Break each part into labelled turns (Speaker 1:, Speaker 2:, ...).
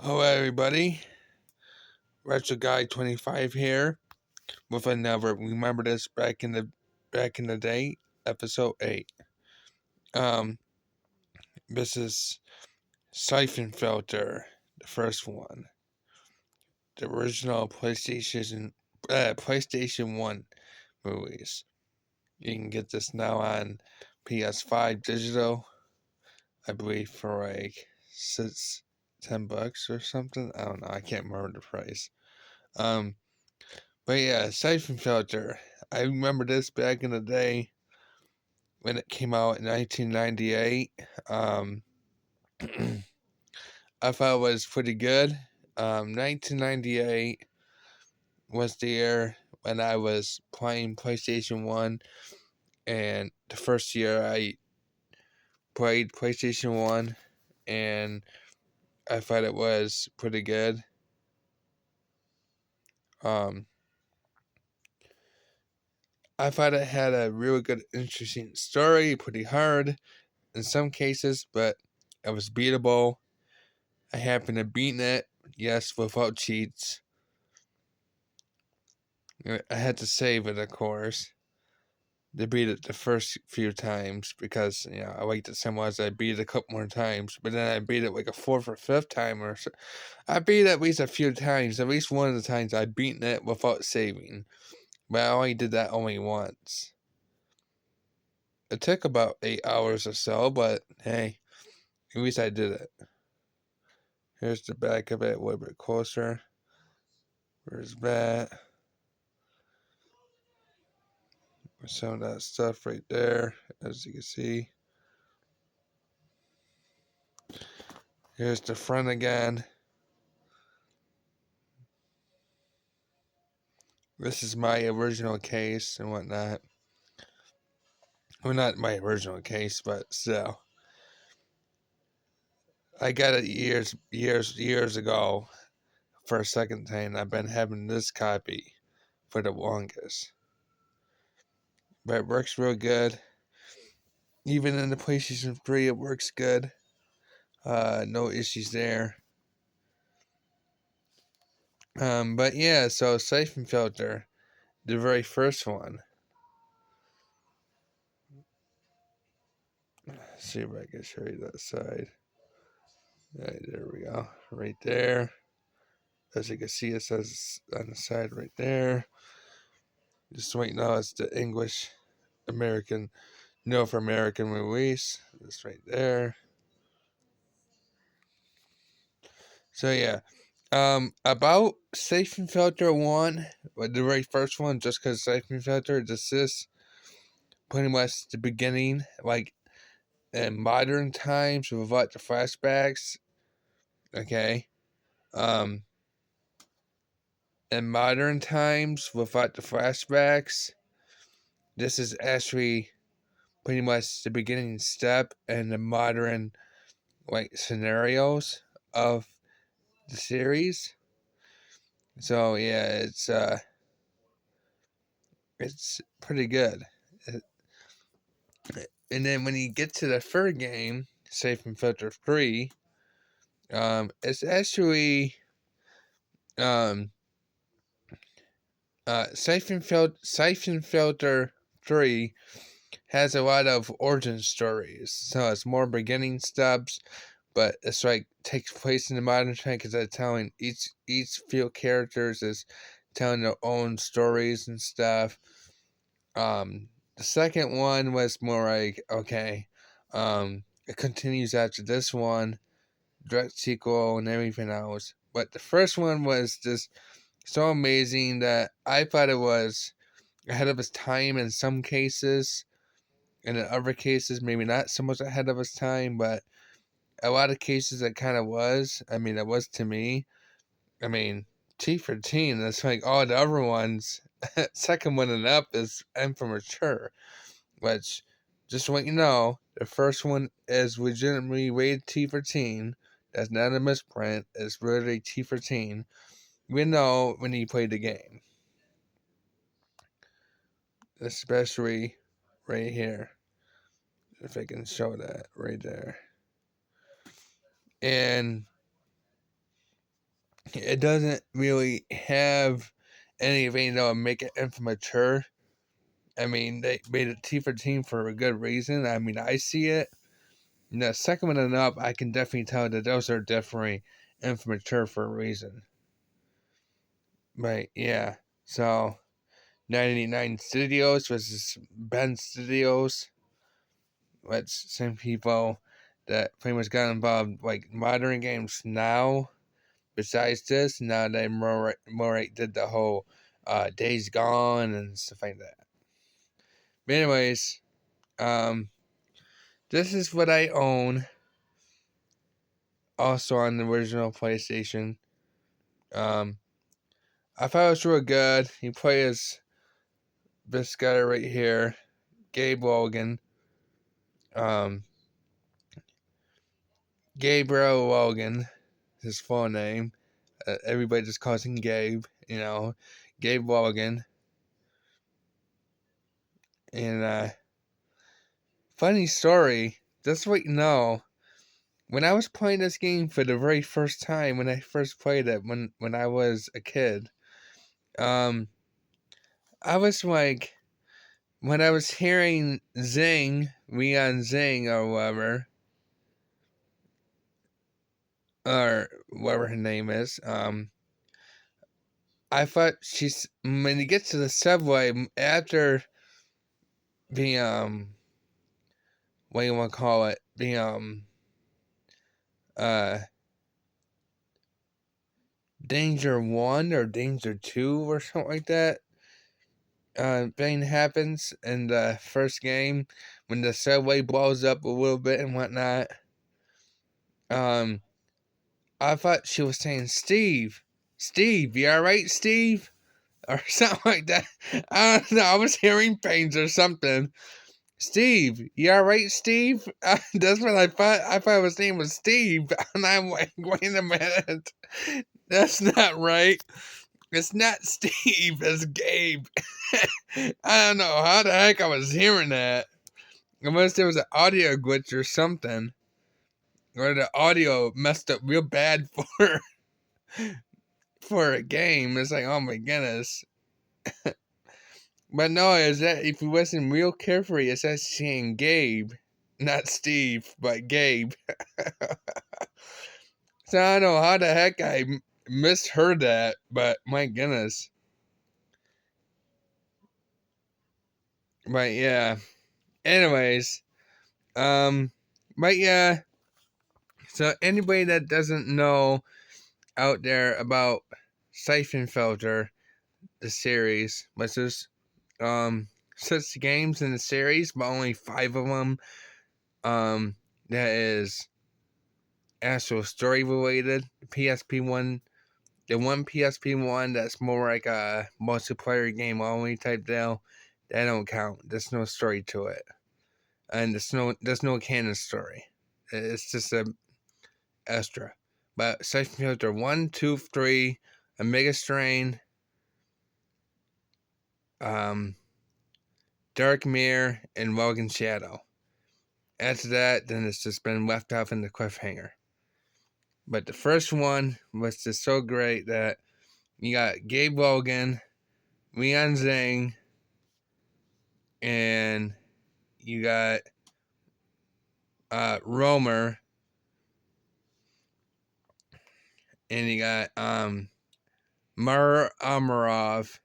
Speaker 1: Hello everybody, Retro Guy 25 here with another Remember This Back in the Day, episode 8. This is Syphon Filter, the first one. The original PlayStation 1 movies. You can get this now on PS5 digital, I believe for like $10 or something. I don't know, I can't remember the price. But yeah, Syphon Filter. I remember this back in the day when it came out in 1998. I thought it was pretty good. 1998 was the year when I was playing PlayStation 1, and the first year I played PlayStation 1, and I thought it was pretty good. Um, I thought it had a really good, interesting story, pretty hard in some cases, but it was beatable. I happened to beat it, yes, without cheats. I had to save it, of course, to beat it the first few times because I liked it so much. I beat it a couple more times, but then I beat it like a fourth or fifth time or so. I beat it at least a few times. At least one of the times I beaten it without saving, but I only did that only once. It took about 8 hours or so, but hey, at least I did it. Here's the back of it, a little bit closer. Where's that? Some of that stuff right there, as you can see. Here's the front again. This is my original case and whatnot. Well, not my original case, but still. I got it years ago for a second time. I've been having this copy for the longest. But it works real good. Even in the PlayStation 3, it works good. No issues there. But yeah, so Syphon Filter, the very first one. Let's see if I can show you that side. Right, there we go. Right there. As you can see, it says on the side right there. Just right now, it's the English American, North American release. It's right there. So yeah. About Syphon Filter 1, the very first one, just because Syphon Filter, this is pretty much the beginning, like in modern times without the flashbacks. Okay. Um, in modern times without the flashbacks, this is actually pretty much the beginning step in the modern like scenarios of the series. So yeah, it's pretty good. And then when you get to the third game, Syphon Filter 3, it's actually um Syphon Filter 3 has a lot of origin stories. So it's more beginning steps, but it's like takes place in the modern time because they're telling each field characters is telling their own stories and stuff. The second one was more like okay, it continues after this one, direct sequel and everything else. But the first one was just so amazing that I thought it was ahead of its time in some cases, and in other cases maybe not so much ahead of its time, but a lot of cases it kind of was. I mean, it was to me. I mean, T for teen. That's like all the other ones. Second one and up is M for mature, which just to let you know, the first one is legitimately rated T for teen. That's not a misprint. It's really T for teen. We know when you play the game, especially right here. If I can show that right there, and it doesn't really have anything that would make it immature. I mean, they made it T for teen for a good reason. I mean, I see it. The second one and up, I can definitely tell that those are definitely immature for a reason. But yeah, so 99 Studios versus Ben Studios. That's same people that pretty much got involved like modern games now. Besides this, now that more did the whole Days Gone and stuff like that. But anyways, this is what I own. Also on the original PlayStation. I thought it was real good. He plays this guy right here, Gabe Logan. Gabriel Logan, his full name. Everybody just calls him Gabe, Gabe Logan. And funny story, just so you know, when I was playing this game for the very first time, when I first played it, when I was a kid, I was like, when I was hearing Zing, Leon Zing or whatever her name is, I thought when you get to the subway, after the, what do you want to call it, the, uh, Danger 1 or Danger 2 or something like that, thing happens in the first game when the subway blows up a little bit and whatnot. I thought she was saying Steve, you alright, Steve? Or something like that. I don't know, I was hearing pains or something. Steve, you alright, Steve? That's what I thought. I thought his name was Steve. And I'm like, wait a minute. That's not right. It's not Steve, it's Gabe. I don't know how the heck I was hearing that. Unless there was an audio glitch or something. Or the audio messed up real bad for a game. It's like, oh my goodness. But no, is that if you listen real carefully, it's actually saying Gabe. Not Steve, but Gabe. So I don't know how the heck I misheard that, but my goodness. But yeah. Anyways, but yeah. So anybody that doesn't know out there about Siphon Filter, the series, which is 6 games in the series, but only 5 of them that is actual story related. PSP one, the one PSP one that's more like a multiplayer game only type deal, that don't count. There's no story to it, and there's no canon story. It's just a extra. But Siphon Filter 1, 2, 3, Omega Strain, Dark Mirror, and Logan Shadow. After that, then it's just been left off in the cliffhanger. But the first one was just so great that you got Gabe Logan, Leon Zhang, and you got Romer, and you got Mar Amarov,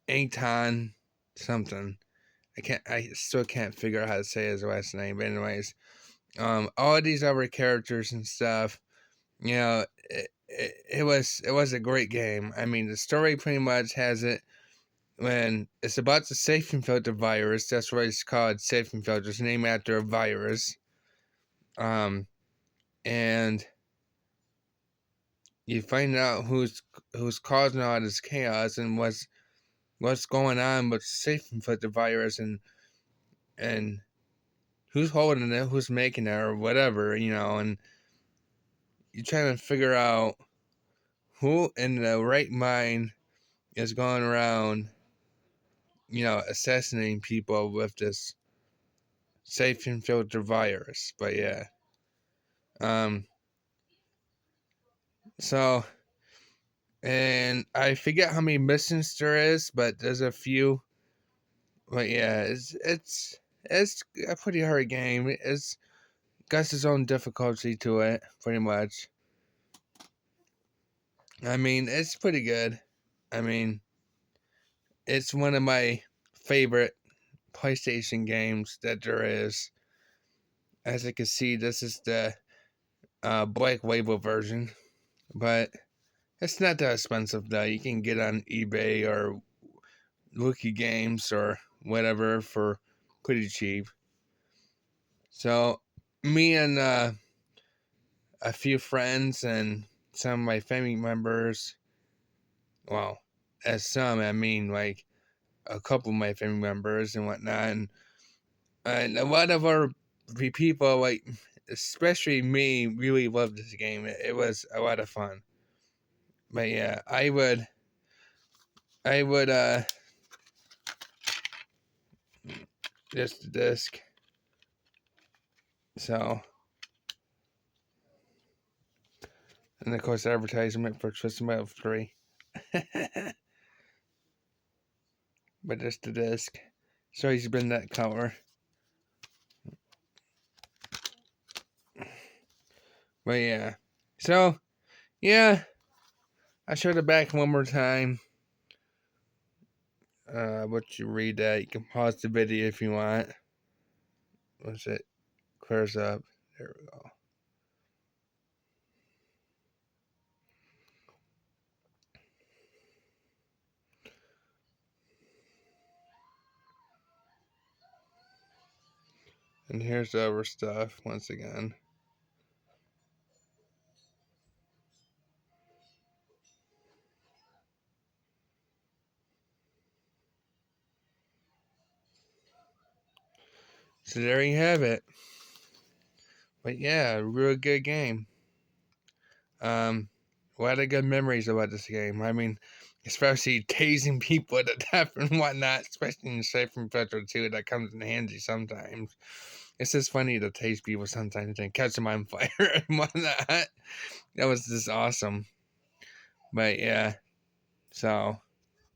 Speaker 1: Anton something. I still can't figure out how to say his last name. But anyways, all these other characters and stuff, it was a great game. I mean, the story pretty much has it when it's about the syphon filter virus. That's why it's called syphon filter. It's named after a virus. And you find out who's causing all this chaos and what's going on with the syphon filter virus and who's holding it, who's making it, or whatever, and you're trying to figure out who in the right mind is going around, assassinating people with this syphon filter virus. But yeah, So, and I forget how many missions there is, but there's a few. But yeah, it's a pretty hard game. It's got its own difficulty to it, pretty much. I mean, it's pretty good. I mean, it's one of my favorite PlayStation games that there is. As you can see, this is the Black Label version, but it's not that expensive though. You can get on eBay or Wiki Games or whatever for pretty cheap. So, me and a few friends and some of my family members, well, as some, I mean like a couple of my family members and whatnot, and a lot of our people, like especially me, really loved this game. It was a lot of fun. But yeah, I would just the disc. So, and of course, advertisement for Twisted Metal 3. But just the disc. So he's been that color. But yeah. So, yeah. I showed it back one more time. What you read that. You can pause the video if you want. Once it clears up. There we go. And here's the other stuff once again. So there you have it. But yeah, real good game. A lot of good memories about this game. I mean, especially tasing people to death and whatnot, especially in Syphon Filter 2, that comes in handy sometimes. It's just funny to tase people sometimes and catch them on fire and whatnot. That was just awesome. But yeah, so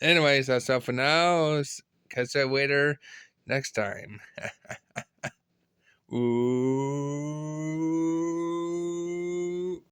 Speaker 1: anyways, that's all for now. Catch you later next time. Ooh.